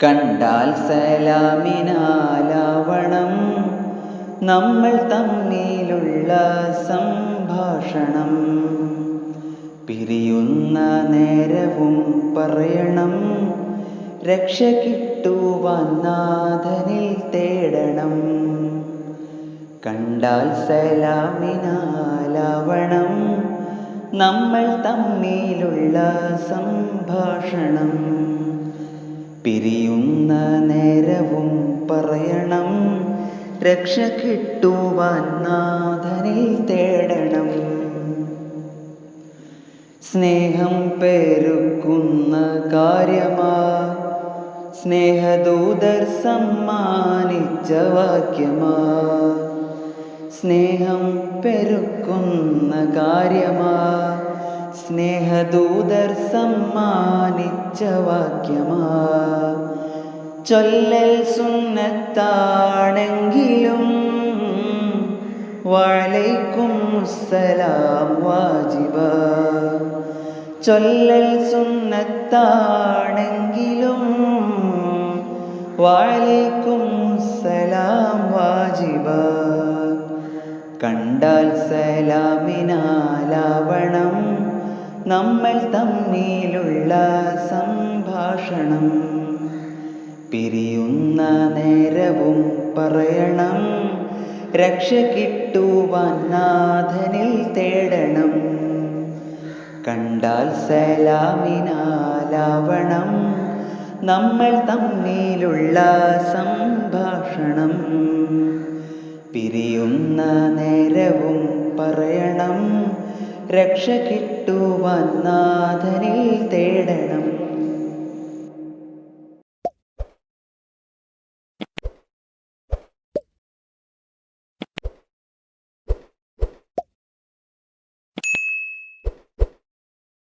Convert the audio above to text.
കണ്ടാൽ സലാമിനാലാവണം നമ്മൾ തമ്മിലുള്ള സംഭാഷണം. പിരിയുന്ന നേരവും പറയണം, രക്ഷ കിട്ടുവാൻ നാഥനിൽ തേടണം. കണ്ടാൽ സലാമിനാലാവണം നമ്മൾ തമ്മിലുള്ള സംഭാഷണം. പിരിയുന്ന നേരവും പറയണം, രക്ഷ കിട്ടുവാൻ നാഥനിൽ തേടണം. സ്നേഹം പെരുക്കുന്ന കാര്യമാ സ്നേഹദൂതർ സമ്മാനിച്ച വാക്യമാ. സ്നേഹം പെരുക്കുന്ന കാര്യമാ സ്നേഹദൂതർ സമ്മാനിച്ച വാക്യമാ. ചൊല്ലൽ സുന്നത്താണെങ്കിലും വഅലൈക്കും മുസ്സലാം വാജിബ. ചൊല്ലൽ സുന്നത്താണെങ്കിലും വഅലൈക്കും മുസ്സലാം വാജിബ. കണ്ടാൽ സലാമിനാലാവണം നമ്മൾ തമ്മിലുള്ള സംഭാഷണം. പിരിയുന്ന നേരവും പറയണം, രക്ഷ കിട്ടുവാൻ നാഥനിൽ തേടണം. കണ്ടാൽ സലാമിനാലാവണം നമ്മൾ തമ്മിലുള്ള സംഭാഷണം. പിരിയുന്ന നേരവും പറയണം, രക്ഷ കിട്ടുവാൻ നാഥനിൽ തേടണം.